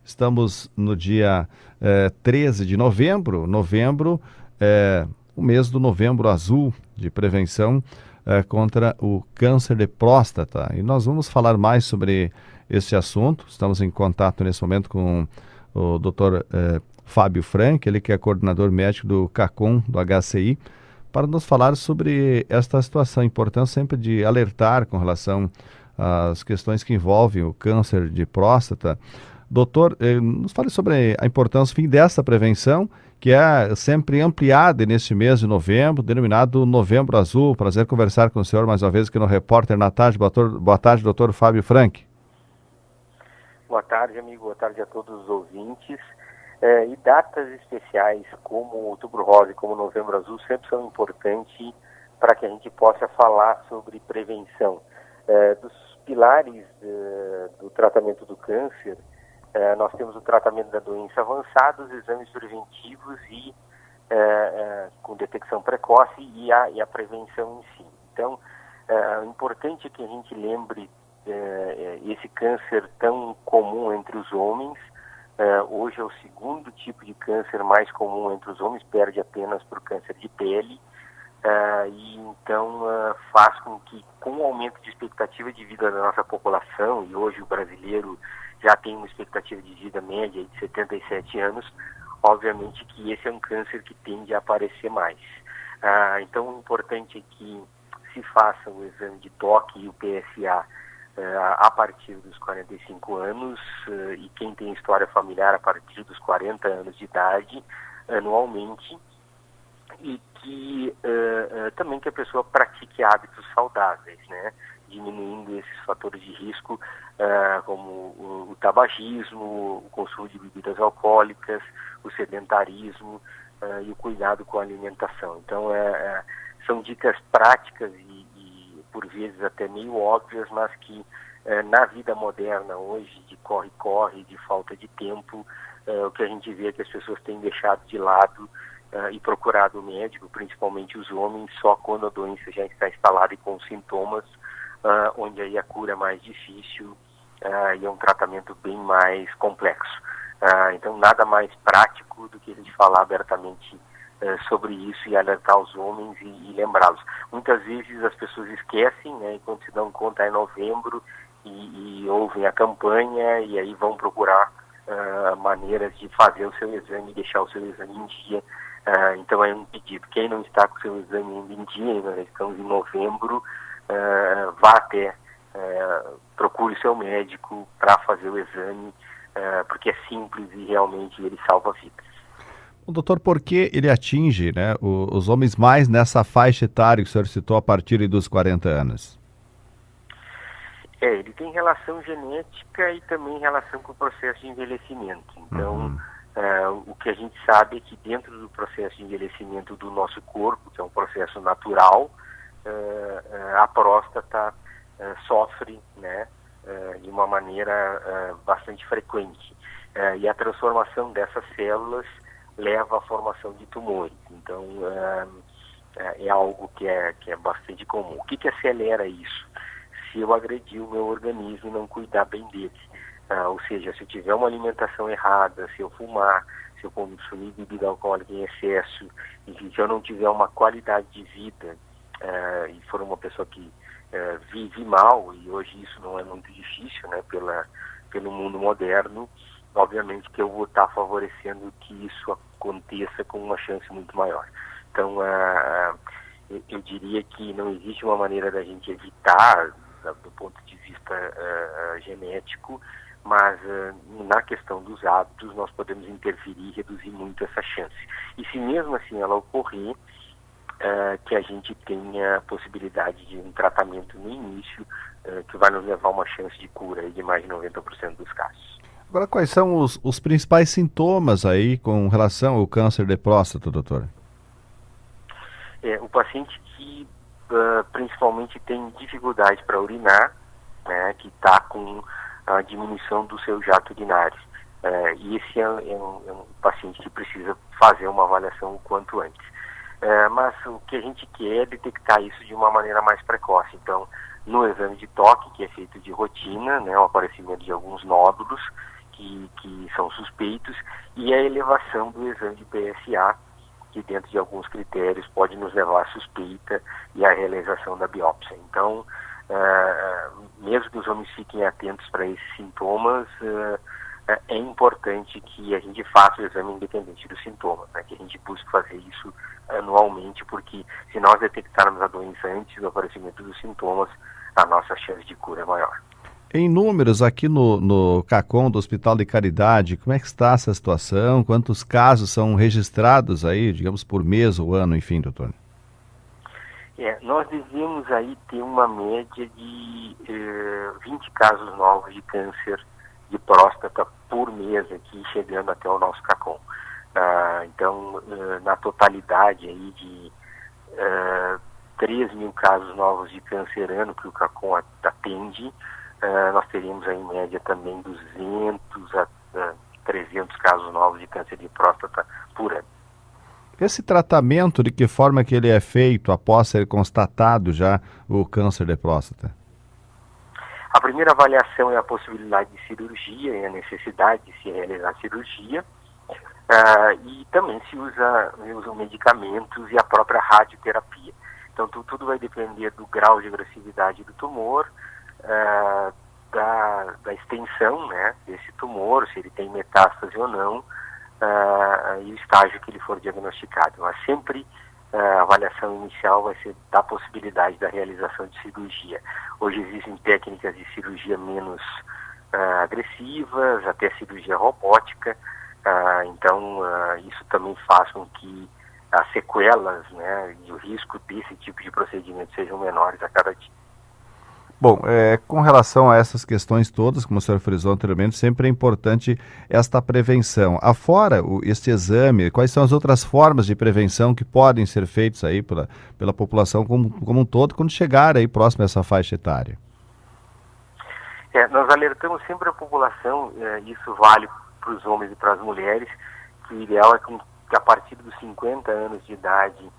Estamos no dia 13 de novembro. Novembro é o mês do Novembro Azul de prevenção contra o câncer de próstata. E nós vamos falar mais sobre esse assunto. Estamos em contato nesse momento com o Dr. Fábio Frank, ele que é coordenador médico do CACOM, do HCI, para nos falar sobre esta situação. A importância sempre de alertar com relação às questões que envolvem o câncer de próstata. Doutor, nos fale sobre a importância, enfim, dessa prevenção, que é sempre ampliada neste mês de novembro, denominado Novembro Azul. Prazer conversar com o senhor mais uma vez aqui no Repórter na Tarde. Boa tarde, doutor Fábio Frank. Boa tarde, amigo. Boa tarde a todos os ouvintes. E datas especiais como o Outubro Rosa e como o Novembro Azul sempre são importantes para que a gente possa falar sobre prevenção. Dos pilares do tratamento do câncer, nós temos o tratamento da doença avançada, os exames preventivos e com detecção precoce e a prevenção em si. Então, é importante que a gente lembre esse câncer tão comum entre os homens. Hoje é o segundo tipo de câncer mais comum entre os homens, perde apenas para o câncer de pele. E então faz com que, com o aumento de expectativa de vida da nossa população, e hoje o brasileiro já tem uma expectativa de vida média de 77 anos, obviamente que esse é um câncer que tende a aparecer mais. Então o importante é que se faça o exame de toque e o PSA a partir dos 45 anos, e quem tem história familiar a partir dos 40 anos de idade, anualmente, e que também que a pessoa pratique hábitos saudáveis, né? Diminuindo esses fatores de risco, como o tabagismo, o consumo de bebidas alcoólicas, o sedentarismo e o cuidado com a alimentação. Então, são dicas práticas e por vezes até meio óbvias, mas que na vida moderna hoje, de corre-corre, de falta de tempo, o que a gente vê é que as pessoas têm deixado de lado e procurado o médico, principalmente os homens, só quando a doença já está instalada e com sintomas, onde aí a cura é mais difícil e é um tratamento bem mais complexo. Então, nada mais prático do que a gente falar abertamente sobre isso e alertar os homens e lembrá-los. Muitas vezes as pessoas esquecem, né, e quando se dão conta é novembro e ouvem a campanha e aí vão procurar maneiras de fazer o seu exame e deixar o seu exame em dia. Então é um pedido. Quem não está com o seu exame ainda em dia, nós estamos em novembro, vá até, procure seu médico para fazer o exame, porque é simples e realmente ele salva vidas. O doutor, por que ele atinge, né, os homens mais nessa faixa etária que o senhor citou a partir dos 40 anos? Ele tem relação genética e também relação com o processo de envelhecimento. Então, o que a gente sabe é que dentro do processo de envelhecimento do nosso corpo, que é um processo natural, a próstata sofre, né, de uma maneira bastante frequente. E a transformação dessas células leva à formação de tumores. Então, é algo que é bastante comum. O que acelera isso? Se eu agredir o meu organismo e não cuidar bem dele. Ou seja, se eu tiver uma alimentação errada, se eu fumar, se eu consumir bebida alcoólica em excesso, e se eu não tiver uma qualidade de vida, e for uma pessoa que vive mal, e hoje isso não é muito difícil, né, pelo mundo moderno, obviamente que eu vou estar favorecendo que isso aconteça com uma chance muito maior. Então, eu diria que não existe uma maneira da gente evitar, do ponto de vista genético, mas na questão dos hábitos nós podemos interferir e reduzir muito essa chance. E se mesmo assim ela ocorrer, que a gente tenha a possibilidade de um tratamento no início, que vai nos levar a uma chance de cura de mais de 90% dos casos. Agora, quais são os principais sintomas aí com relação ao câncer de próstata, doutor? O paciente que principalmente tem dificuldade para urinar, né, que está com a diminuição do seu jato urinário. E esse é um paciente que precisa fazer uma avaliação o quanto antes. Mas o que a gente quer é detectar isso de uma maneira mais precoce. Então, no exame de toque, que é feito de rotina, né, o aparecimento de alguns nódulos, que são suspeitos, e a elevação do exame de PSA, que dentro de alguns critérios pode nos levar à suspeita e à realização da biópsia. Então, mesmo que os homens fiquem atentos para esses sintomas, é importante que a gente faça o exame independente dos sintomas, né? Que a gente busque fazer isso anualmente, porque se nós detectarmos a doença antes do aparecimento dos sintomas, a nossa chance de cura é maior. Em números, aqui no CACOM do Hospital de Caridade, como é que está essa situação? Quantos casos são registrados aí, digamos, por mês ou ano, enfim, doutor? Nós devemos aí ter uma média de 20 casos novos de câncer de próstata por mês aqui, chegando até o nosso CACOM. Então, na totalidade aí de 3 mil casos novos de câncer ano que o CACOM atende, nós teríamos aí em média também 200 a 300 casos novos de câncer de próstata por ano. Esse tratamento, de que forma que ele é feito após ser constatado já o câncer de próstata? A primeira avaliação é a possibilidade de cirurgia e a necessidade de se realizar a cirurgia, e também se usam medicamentos e a própria radioterapia. Então tudo vai depender do grau de agressividade do tumor, da extensão, né, desse tumor, se ele tem metástase ou não, e o estágio que ele for diagnosticado. Mas sempre a avaliação inicial vai ser da possibilidade da realização de cirurgia. Hoje existem técnicas de cirurgia menos agressivas, até cirurgia robótica, então isso também faz com que as sequelas, né, e o risco desse tipo de procedimento sejam menores a cada dia. Bom, com relação a essas questões todas, como o senhor frisou anteriormente, sempre é importante esta prevenção. Afora este exame, quais são as outras formas de prevenção que podem ser feitas aí pela população como um todo, quando chegar aí próximo a essa faixa etária? Nós alertamos sempre a população, isso vale para os homens e para as mulheres, que o ideal é que a partir dos 50 anos de idade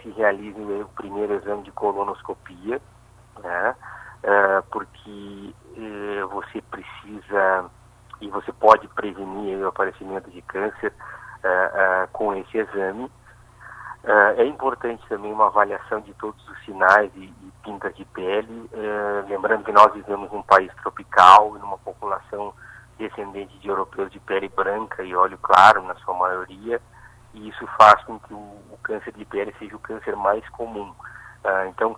se realize o primeiro exame de colonoscopia, né? Porque você precisa e você pode prevenir o aparecimento de câncer com esse exame. É importante também uma avaliação de todos os sinais e pintas de pele, lembrando que nós vivemos num país tropical e numa população descendente de europeus de pele branca e olho claro na sua maioria, e isso faz com que o câncer de pele seja o câncer mais comum. Então,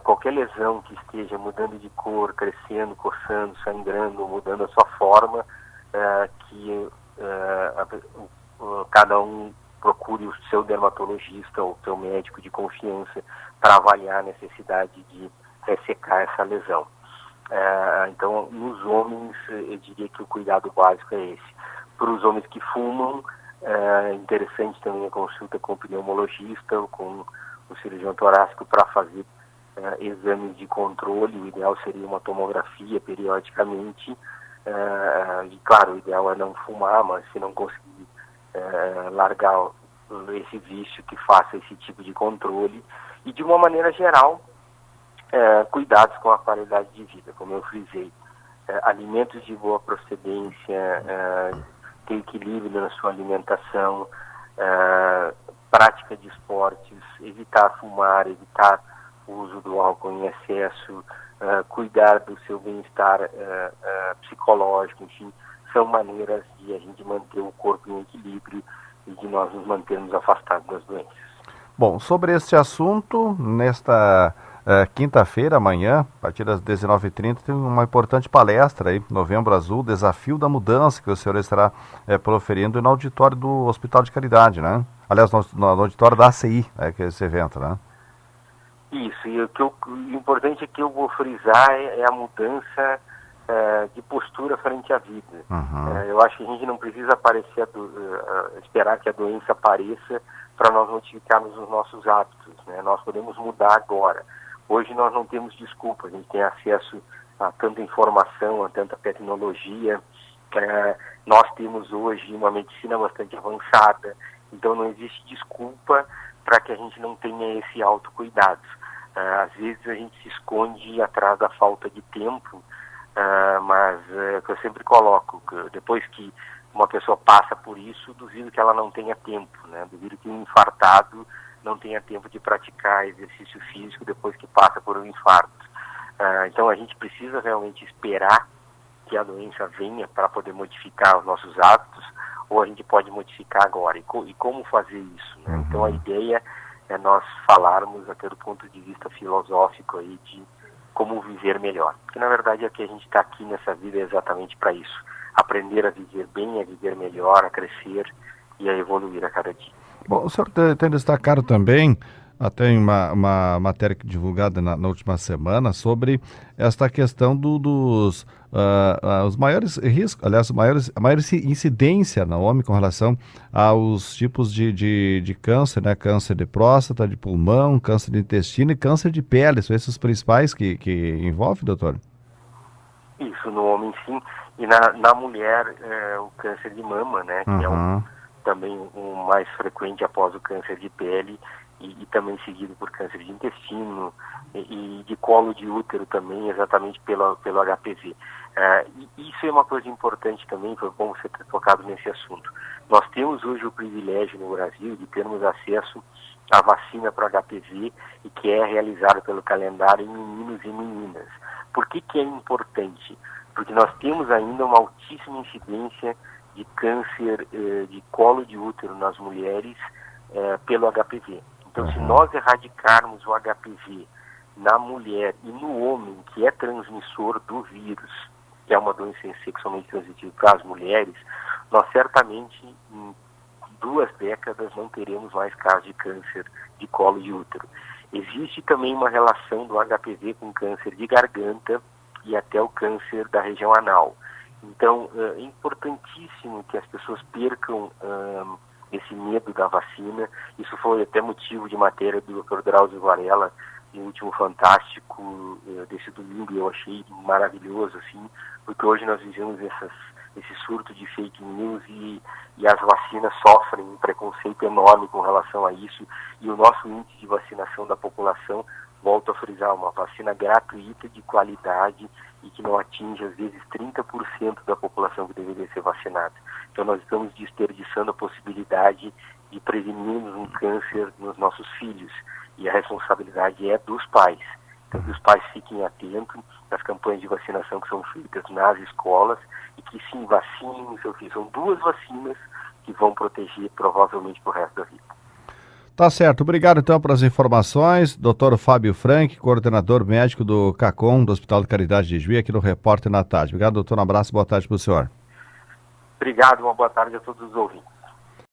qualquer lesão que esteja mudando de cor, crescendo, coçando, sangrando, mudando a sua forma, cada um procure o seu dermatologista ou o seu médico de confiança para avaliar a necessidade de ressecar essa lesão. Então, nos homens, eu diria que o cuidado básico é esse. Para os homens que fumam, é interessante também a consulta com o pneumologista ou com o cirurgião torácico para fazer exames de controle. O ideal seria uma tomografia periodicamente, e claro, o ideal é não fumar, mas se não conseguir largar esse vício, que faça esse tipo de controle, e de uma maneira geral cuidados com a qualidade de vida, como eu frisei, alimentos de boa procedência, ter equilíbrio na sua alimentação, prática de esportes, evitar fumar, evitar o uso do álcool em excesso, cuidar do seu bem-estar psicológico, enfim, são maneiras de a gente manter o corpo em equilíbrio e de nós nos mantermos afastados das doenças. Bom, sobre este assunto, nesta quinta-feira, amanhã, a partir das 19h30, tem uma importante palestra aí, Novembro Azul, Desafio da Mudança, que o senhor estará proferindo no auditório do Hospital de Caridade, né? Aliás, no auditório da ACI, que é esse evento, né? Isso, e o importante é que eu vou frisar é a mudança de postura frente à vida. Uhum. Eu acho que a gente não precisa esperar que a doença apareça para nós modificarmos os nossos hábitos, né? Nós podemos mudar agora. Hoje nós não temos desculpa, a gente tem acesso a tanta informação, a tanta tecnologia, nós temos hoje uma medicina bastante avançada, então não existe desculpa para que a gente não tenha esse autocuidado. Às vezes a gente se esconde atrás da falta de tempo, mas que eu sempre coloco, que depois que uma pessoa passa por isso, duvido que ela não tenha tempo, né? Duvido que um infartado não tenha tempo de praticar exercício físico depois que passa por um infarto. Então a gente precisa realmente esperar que a doença venha para poder modificar os nossos hábitos, ou a gente pode modificar agora. E como fazer isso, né? Então a ideia é nós falarmos até do ponto de vista filosófico aí de como viver melhor. Porque na verdade é que a gente está aqui nessa vida é exatamente para isso. Aprender a viver bem, a viver melhor, a crescer e a evoluir a cada dia. Bom, o senhor tem destacado também, até em uma matéria divulgada na última semana, sobre esta questão dos os maiores riscos, aliás, a maior incidência no homem com relação aos tipos de câncer, né? Câncer de próstata, de pulmão, câncer de intestino e câncer de pele. São esses os principais que envolve, doutor? Isso, no homem sim. E na mulher, o câncer de mama, né? Que é também o mais frequente após o câncer de pele e também seguido por câncer de intestino e de colo de útero também, exatamente pelo HPV. E isso é uma coisa importante também, foi bom você ter tocado nesse assunto. Nós temos hoje o privilégio no Brasil de termos acesso à vacina para HPV e que é realizada pelo calendário em meninos e meninas. Por que é importante? Porque nós temos ainda uma altíssima incidência de câncer de colo de útero nas mulheres pelo HPV. Então, se nós erradicarmos o HPV na mulher e no homem, que é transmissor do vírus, que é uma doença sexualmente transmissível para as mulheres, nós certamente em 2 décadas não teremos mais casos de câncer de colo de útero. Existe também uma relação do HPV com câncer de garganta e até o câncer da região anal. Então, é importantíssimo que as pessoas percam esse medo da vacina. Isso foi até motivo de matéria do Dr. Drauzio Varela no último Fantástico desse domingo, e eu achei maravilhoso, assim, porque hoje nós vivemos esse surto de fake news e as vacinas sofrem um preconceito enorme com relação a isso, e o nosso índice de vacinação da população, volto a frisar, uma vacina gratuita, de qualidade e que não atinge, às vezes, 30% da população que deveria ser vacinada. Então nós estamos desperdiçando a possibilidade de prevenirmos um câncer nos nosos filhos, e a responsabilidade é dos pais. Então que os pais fiquem atentos às campanhas de vacinação que são feitas nas escolas e que sim, vacinem seu filho. São 2 vacinas que vão proteger provavelmente para o resto da vida. Tá certo. Obrigado, então, pelas informações. Dr. Fábio Frank, coordenador médico do CACOM, do Hospital de Caridade de Juí, aqui no Repórter na Tarde. Obrigado, doutor. Um abraço, boa tarde para o senhor. Obrigado, uma boa tarde a todos os ouvintes.